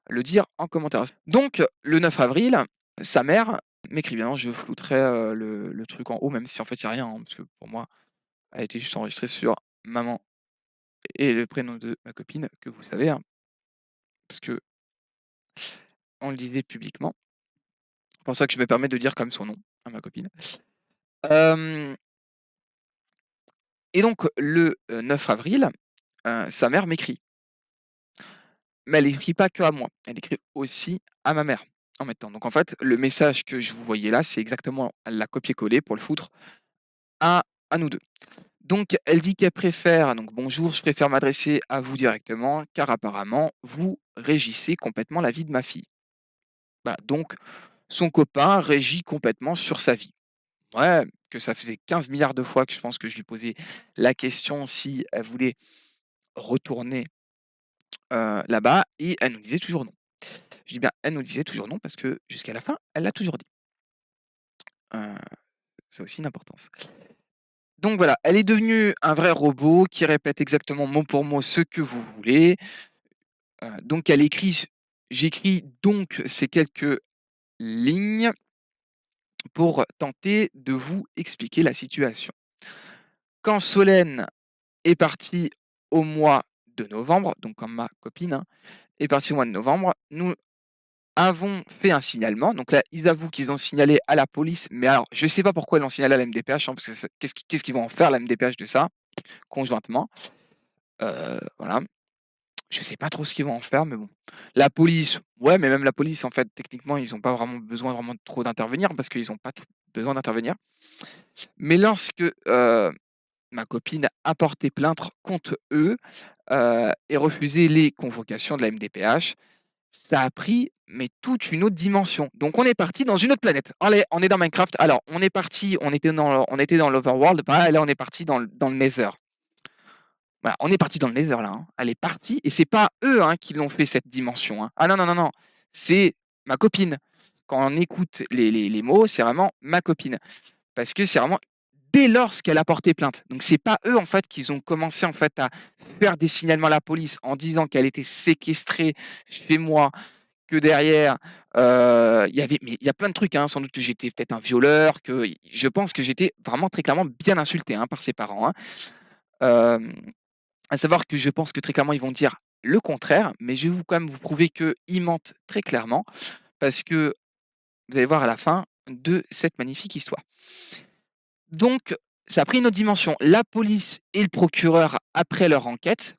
le dire en commentaire. Donc le 9 avril, sa mère m'écrit bien, je flouterai, le truc en haut, même si en fait il y a rien, hein, parce que pour moi, elle a été juste enregistrée sur maman et le prénom de ma copine que vous savez, hein, parce qu'on le disait publiquement. C'est pour ça que je me permets de dire quand même son nom à ma copine. Hem Et donc le, 9 avril, sa mère m'écrit. Mais elle écrit pas que à moi, elle écrit aussi à ma mère, en même temps. Donc en fait, le message que je vous voyais là, c'est exactement elle l'a copié-collé pour le foutre à nous 2. Donc elle dit qu'elle préfère donc: «Bonjour, je préfère m'adresser à vous directement car apparemment vous régissez complètement la vie de ma fille». Voilà, donc son copain régit complètement sur sa vie. Ouais, que ça faisait 15 milliards de fois que je pense que je lui posais la question si elle voulait retourner, là-bas et elle nous disait toujours non. Je dis bien, elle nous disait toujours non parce que jusqu'à la fin, elle l'a toujours dit. Heu, ça a aussi une importance. Donc voilà, elle est devenue un vrai robot qui répète exactement mot pour mot ce que vous voulez. Donc elle écrit j'écris donc ces quelques lignes pour tenter de vous expliquer la situation. Quand Solène est partie au mois de novembre, donc quand ma copine, hein, est partie au mois de novembre, nous avons fait un signalement. Donc là, ils avouent qu'ils ont signalé à la police, mais alors je ne sais pas pourquoi ils l'ont signalé à la MDPH, hein, parce que qu'est-ce qu'ils vont en faire la MDPH de ça, conjointement? Voilà. Je sais pas trop ce qu'ils vont en faire, mais bon. La police, ouais, mais même la police, en fait, techniquement, ils ont pas vraiment besoin vraiment trop d'intervenir parce qu'ils ont pas t besoin d'intervenir. Mais lorsque, ma copine a porté plainte contre eux, et refusé les convocations de la MDPH, ça a pris, mais toute une autre dimension. Donc on est parti dans une autre planète. Allez, on est dans Minecraft. Alors, on est parti, on était dans l'Overworld, bah, là, on est parti dans le Nether. Voilà, on est parti dans le Nether là, hein. Elle est partie et c'est pas eux, hein, qui l'ont fait cette dimension, hein. Ah non, non, non, non, c'est ma copine. Quand on écoute les mots, c'est vraiment ma copine. Parce que c'est vraiment dès lors qu'elle a porté plainte. Donc c'est pas eux, en fait, qui ont commencé, en fait, à faire des signalements à la police en disant qu'elle était séquestrée chez moi, que derrière, il y a plein de trucs, hein, sans doute que j'étais peut-être un violeur, que je pense que j'étais vraiment très clairement bien insulté, hein, par ses parents, hein. Hem À savoir que je pense que très clairement, ils vont dire le contraire, mais je vais quand même vous prouver qu'ils mentent très clairement, parce que vous allez voir à la fin de cette magnifique histoire. Donc, ça a pris une autre dimension. La police et le procureur, après leur enquête,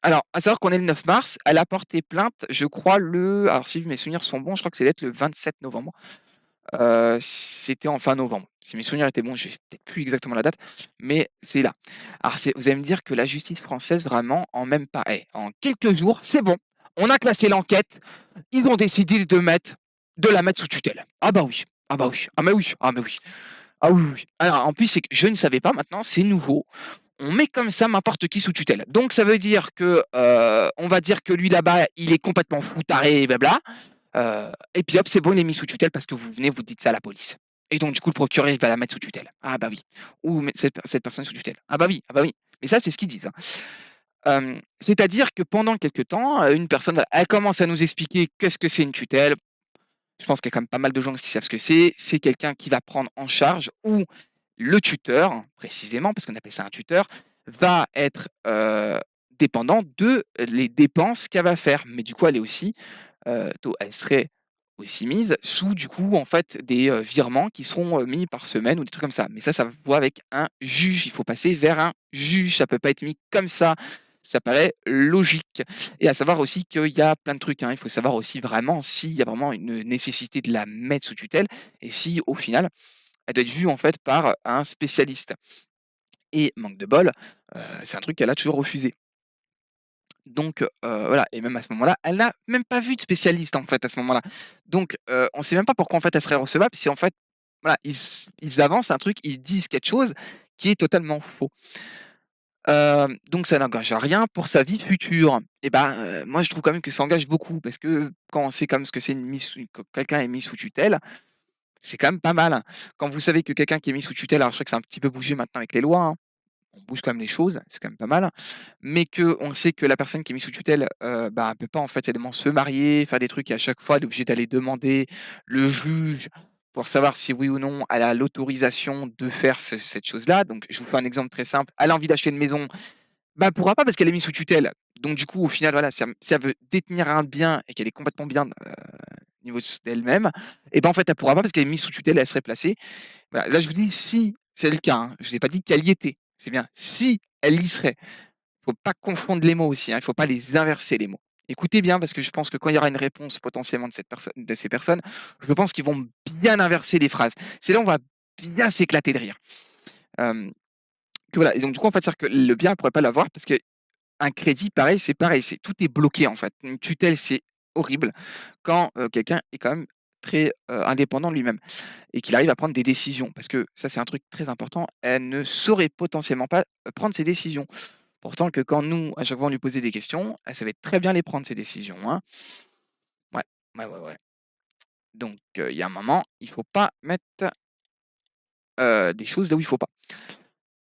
alors, à savoir qu'on est le 9 mars, elle a porté plainte, je crois, alors si mes souvenirs sont bons, je crois que c'est d'être le 27 novembre. C'était en fin novembre. Si mes souvenirs étaient bons, j'ai peut-être plus exactement la date, mais c'est là. Alors vous allez me dire que la justice française vraiment en même pas en quelques jours, c'est bon. On a classé l'enquête, ils ont décidé de la mettre sous tutelle. Ah bah oui, ah bah oui, ah mais oui, ah mais oui, ah oui, oui, oui. Alors en plus, c'est que je ne savais pas maintenant, c'est nouveau. On met comme ça n'importe qui sous tutelle. Donc ça veut dire que, on va dire que lui là-bas, il est complètement fou, taré, blabla. Et puis hop, c'est bon, il est mis sous tutelle parce que vous venez, vous dites ça à la police. Et donc du coup, le procureur, il va la mettre sous tutelle. Ah bah oui. Ou mettre cette personne sous tutelle. Ah bah oui, ah bah oui. Mais ça, c'est ce qu'ils disent, hein. C'est-à-dire que pendant quelque temps, une personne, voilà, elle commence à nous expliquer qu'est-ce que c'est une tutelle. Je pense qu'il y a quand même pas mal de gens qui savent ce que c'est. C'est quelqu'un qui va prendre en charge ou le tuteur, précisément, parce qu'on appelle ça un tuteur, va être, dépendant de les dépenses qu'elle va faire. Mais du coup, elle serait aussi mise sous, du coup, en fait, des, virements qui seront, mis par semaine ou des trucs comme ça. Mais ça se voit avec un juge. Il faut passer vers un juge. Ça peut pas être mis comme ça. Ça paraît logique et à savoir aussi qu'il y a plein de trucs, hein. Il faut savoir aussi vraiment s'il y a vraiment une nécessité de la mettre sous tutelle et si, au final, elle doit être vue, en fait, par un spécialiste et manque de bol, c'est un truc qu'elle a toujours refusé. Donc voilà et même à ce moment-là, elle n'a même pas vu de spécialiste, en fait, à ce moment-là. Donc on sait même pas pourquoi, en fait, elle serait recevable. C'est en fait, voilà, ils avancent un truc, ils disent quelque chose qui est totalement faux. Donc ça n'engage à rien pour sa vie future et ben, moi, je trouve quand même que ça engage beaucoup parce que quand on sait quand même ce que c'est une mise sous quand quelqu'un est mis sous tutelle, c'est quand même pas mal, hein. Quand vous savez que quelqu'un qui est mis sous tutelle, alors je sais que c'est un petit peu bougé maintenant avec les lois, hein. on bouge quand même les choses, c'est quand même pas mal, mais qu'on sait que la personne qui est mise sous tutelle, bah, elle peut pas en fait évidemment se marier, faire des trucs et à chaque fois elle est obligée d'aller demander le juge pour savoir si oui ou non elle a l'autorisation de faire cette chose-là. Donc je vous fais un exemple très simple, elle a envie d'acheter une maison, bah, elle pourra pas parce qu'elle est mise sous tutelle. Donc du coup au final voilà, si elle veut détenir un bien et qu'elle est complètement bien, au niveau d'elle-même et ben en fait elle pourra pas parce qu'elle est mise sous tutelle et elle serait placée. Voilà, là je vous dis si c'est le cas, hein, je n'ai pas dit qu'elle y était, c'est bien si elle y serait. Faut pas confondre les mots aussi, hein, il faut pas les inverser les mots. Écoutez bien parce que je pense que quand il y aura une réponse potentiellement de ces personnes, je pense qu'ils vont bien inverser les phrases. C'est là où on va bien s'éclater de rire. Hem, que voilà et donc du coup, en fait, c'est-à-dire que le bien, elle pourrait pas l'avoir parce qu'un crédit, pareil, c'est tout est bloqué, en fait. Une tutelle, c'est horrible quand, quelqu'un est quand même très, indépendant de lui-même et qu'il arrive à prendre des décisions. Parce que ça, c'est un truc très important, elle ne saurait potentiellement pas, prendre ses décisions. Pourtant que quand nous, à chaque fois, on lui posait des questions, elle savait très bien les prendre ces décisions, hein. Ouais, ouais. Donc il y a un moment, il faut pas mettre, des choses là où il faut pas.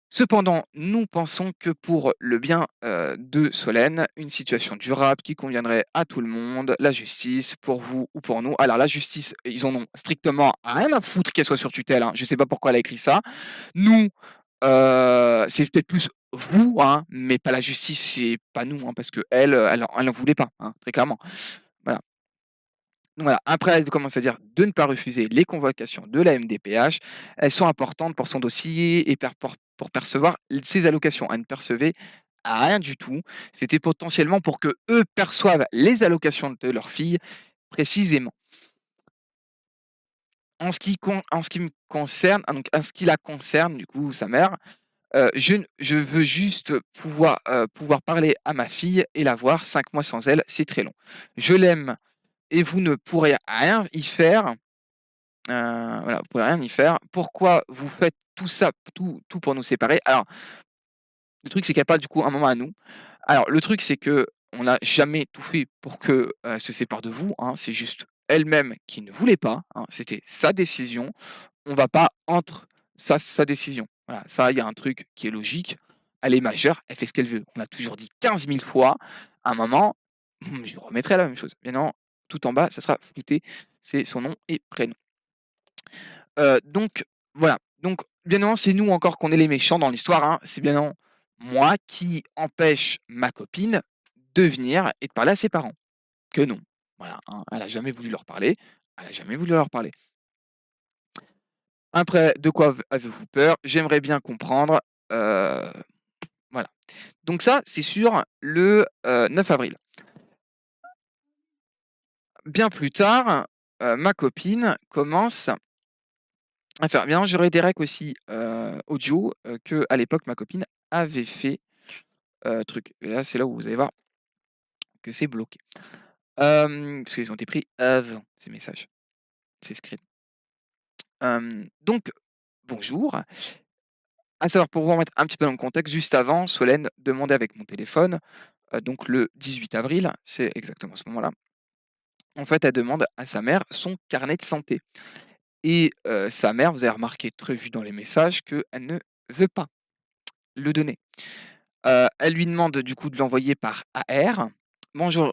Cependant, nous pensons que pour le bien, de Solène, une situation durable qui conviendrait à tout le monde, la justice, pour vous ou pour nous alors la justice, ils en ont strictement rien à foutre qu'elle soit sur tutelle, hein. Je sais pas pourquoi elle a écrit ça. Nous, c'est peut-être plus vous, hein, mais pas la justice, c'est pas nous, hein, parce qu'elle, elle en voulait pas, hein, très clairement. Voilà. Donc voilà, après elle commence à dire de ne pas refuser les convocations de la MDPH. Elles sont importantes pour son dossier et pour percevoir ses allocations. Elle ne percevait rien du tout. C'était potentiellement pour que eux perçoivent les allocations de leur fille précisément. En ce qui me concerne, donc en ce qui la concerne, du coup, sa mère, je veux juste pouvoir parler à ma fille et la voir. 5 mois sans elle, c'est très long. Je l'aime et vous ne pourrez rien y faire, voilà, vous pourrez rien y faire. Pourquoi vous faites tout ça, tout pour nous séparer? Alors, le truc, c'est qu'elle parle du coup un moment à nous. Alors, le truc, c'est que on n'a jamais tout fait pour que, se sépare de vous, hein. C'est juste elle-même qui ne voulait pas, hein. C'était sa décision. On va pas entre sa décision. Voilà, ça, il y a un truc qui est logique. Elle est majeure, elle fait ce qu'elle veut. On l'a toujours dit 15 000 fois. À un moment, je remettrai la même chose. Bien non, tout en bas, ça sera flouté, c'est son nom et prénom. Donc voilà, donc bien évidemment, c'est nous encore qu'on est les méchants dans l'histoire, hein. C'est bien évidemment moi qui empêche ma copine de venir et de parler à ses parents, que non. Voilà, hein, elle a jamais voulu leur parler, elle a jamais voulu leur parler. Après, de quoi avez-vous peur? J'aimerais bien comprendre, heu, voilà. Donc ça, c'est sur le, 9 avril. Bien plus tard, ma copine commence à faire bien j'aurais des recs aussi, audio, qu'à l'époque ma copine avait fait, truc et là, c'est là où vous allez voir que c'est bloqué. Parce qu'ils ont été pris avant ces messages, ces screens. Donc bonjour, à savoir pour vous remettre un petit peu dans le contexte, juste avant, Solène demandait avec mon téléphone, donc le 18 avril, c'est exactement ce moment-là, en fait, elle demande à sa mère son carnet de santé et sa mère, vous avez remarqué très vite dans les messages qu'elle ne veut pas le donner. Elle lui demande du coup de l'envoyer par AR. «Bonjour,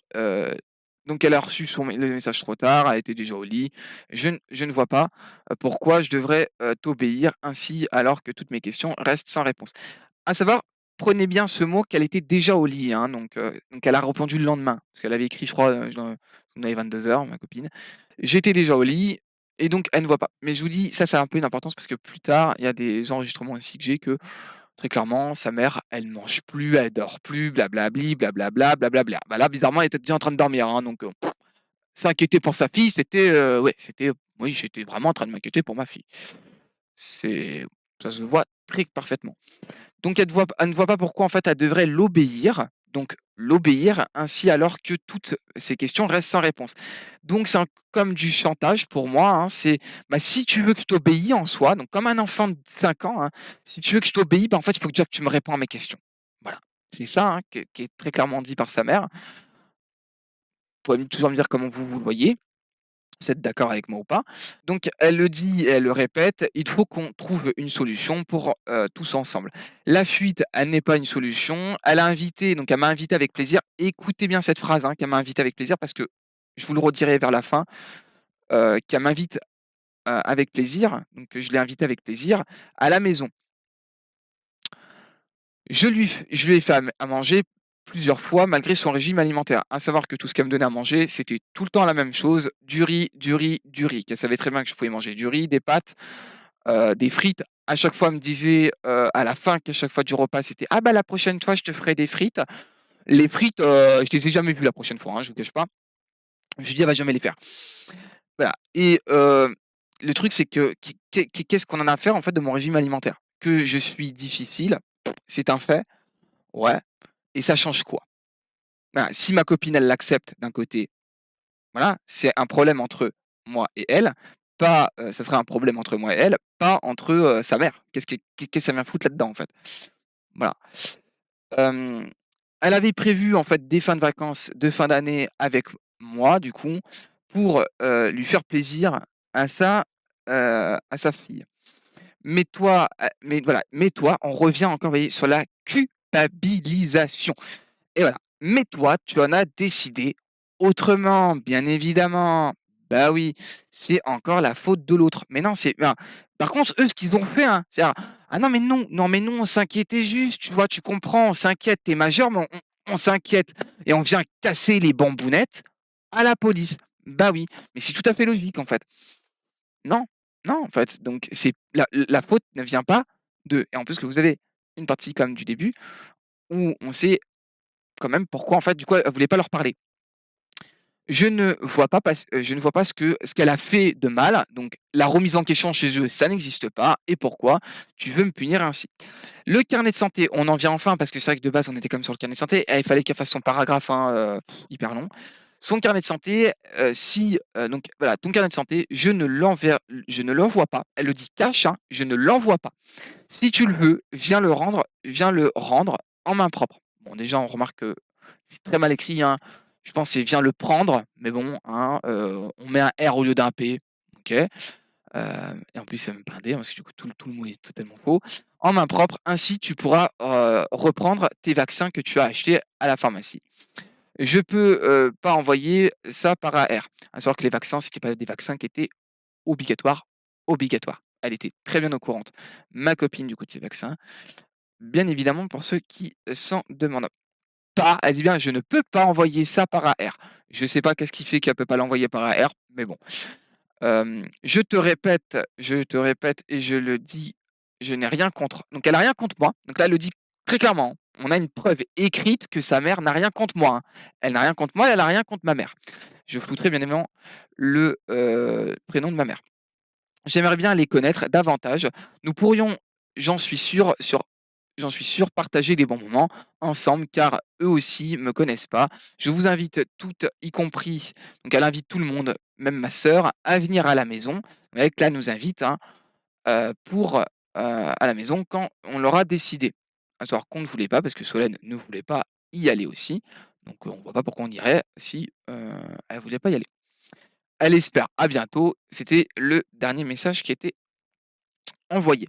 donc elle a reçu le message trop tard, elle était déjà au lit. Je ne vois pas, pourquoi je devrais, t'obéir ainsi alors que toutes mes questions restent sans réponse». À savoir, prenez bien ce mot qu'elle était déjà au lit, hein, donc elle a répondu le lendemain, parce qu'elle avait écrit je crois, on avait 22 heures, ma copine. «J'étais déjà au lit» et donc elle ne voit pas. Mais je vous dis, ça a un peu une importance parce que plus tard, il y a des enregistrements aussi que j'ai que très clairement, sa mère, elle mange plus, elle dort plus, blablabli, blablabla, blablabla. Bah, là, bizarrement, elle était déjà en train de dormir, hein, donc s'inquiéter pour sa fille, ouais, oui, j'étais vraiment en train de m'inquiéter pour ma fille. C'est ça se voit très parfaitement. Donc elle ne voit pas pourquoi, en fait, elle devrait l'obéir ainsi alors que toutes ces questions restent sans réponse. Donc c'est un comme du chantage pour moi, hein, c'est, bah, si tu veux que je t'obéis en soi, donc comme un enfant de 5 ans, hein, si tu veux que je t'obéis, bah, en fait, il faut déjà que tu me réponds à mes questions. Voilà. C'est ça, hein, qui est très clairement dit par sa mère. Vous pouvez toujours me dire comment vous le voyez. Vous êtes d'accord avec moi ou pas? Donc elle le dit et elle le répète, il faut qu'on trouve une solution pour, tous ensemble. La fuite, elle n'est pas une solution. Elle m'a invité avec plaisir. Écoutez bien cette phrase, hein, qu'elle m'a invité avec plaisir parce que je vous le redirai vers la fin, qu'elle m'invite, avec plaisir, donc je l'ai invitée avec plaisir à la maison. Je lui ai fait à manger plusieurs fois malgré son régime alimentaire. À savoir que tout ce qu'elle me donnait à manger, c'était tout le temps la même chose, du riz, du riz, du riz. Qu'elle savait très bien que je pouvais manger du riz, des pâtes, des frites. À chaque fois, elle me disait, à la fin qu'à chaque fois du repas, c'était: «Ah bah, la prochaine fois, je te ferai des frites». Les frites, je les ai jamais vues la prochaine fois, hein, je vous cache pas. Je me suis dit: «Elle va jamais les faire». Voilà et le truc, c'est que qu'est-ce qu'on en a à faire, en fait, de mon régime alimentaire? Que je suis difficile, c'est un fait, ouais, et ça change quoi? Voilà, si ma copine, elle l'accepte d'un côté, voilà, c'est un problème entre moi et elle, pas, ça serait un problème entre moi et elle, pas entre, sa mère. Qu'est-ce que ça vient foutre là-dedans, en fait? Voilà. Hem, Elle avait prévu, en fait, des fins de vacances de fin d'année avec moi, du coup, pour, lui faire plaisir à à sa fille. Mais voilà, mais toi, on revient encore, vous voyez, sur la culpabilisation. Et voilà. Mais toi, tu en as décidé autrement, bien évidemment. Bah oui, c'est encore la faute de l'autre. Mais non, c'est ben, par contre, eux, ce qu'ils ont fait, hein, c'est: «Ah non, mais non, non, mais nous, on s'inquiétait juste, tu vois? Tu comprends, on s'inquiète, tu majeur, mais on s'inquiète et on vient casser les bambounettes à la police». Bah oui, mais c'est tout à fait logique, en fait. Non, non, en fait, donc c'est la faute ne vient pas d'eux et en plus que vous avez une partie comme du début où on sait quand même pourquoi, en fait, du coup, elle voulait pas leur parler. Je ne vois pas ce qu'elle a fait de mal, donc la remise en question chez eux, ça n'existe pas et pourquoi tu veux me punir ainsi? Le carnet de santé, on en vient enfin parce que c'est vrai que de base, on était quand même sur le carnet de santé et il fallait qu'elle fasse son paragraphe, hein, hyper long. Son carnet de santé, si, donc voilà, ton carnet de santé, je ne l'envoie pas. Elle le dit cash, hein, je ne l'envoie pas. Si tu le veux, viens le rendre en main propre. Bon, déjà, on remarque que c'est très mal écrit, hein. Je pense que c'est: «Viens le prendre», mais bon, hein, on met un R au lieu d'un P, OK, et en plus, c'est même pas un D, hein, parce que du coup, tout le mot est totalement faux. En main propre, ainsi tu pourras, reprendre tes vaccins que tu as achetés à la pharmacie. Je peux, pas envoyer ça par AR. À savoir que les vaccins, c'était pas des vaccins qui étaient obligatoires, obligatoires. Elle était très bien au courante. Ma copine, du coup, de ces vaccins. Bien évidemment, pour ceux qui s'en demandent. Pas, elle dit bien: «Je ne peux pas envoyer ça par AR». Je sais pas qu'est-ce qui fait qu'elle peut pas l'envoyer par AR, mais bon. Je te répète et je le dis, je n'ai rien contre, donc elle a rien contre moi. Donc là, elle le dit très clairement, hein. On a une preuve écrite que sa mère n'a rien contre moi, hein. Elle n'a rien contre moi, elle a rien contre ma mère. Je flouterai bien évidemment le, prénom de ma mère. J'aimerais bien les connaître davantage. Nous pourrions, j'en suis sûr sur j'en suis sûr, partager des bons moments ensemble car eux aussi me connaissent pas. Je vous invite toutes, y compris, donc elle invite tout le monde, même ma sœur, à venir à la maison. Vous voyez que là, elle nous invite, hein, pour, à la maison quand on l'aura décidé. À savoir qu'on ne voulait pas parce que Solène ne voulait pas y aller aussi. Donc, on voit pas pourquoi on irait si, elle voulait pas y aller. Elle espère à bientôt. C'était le dernier message qui était envoyé.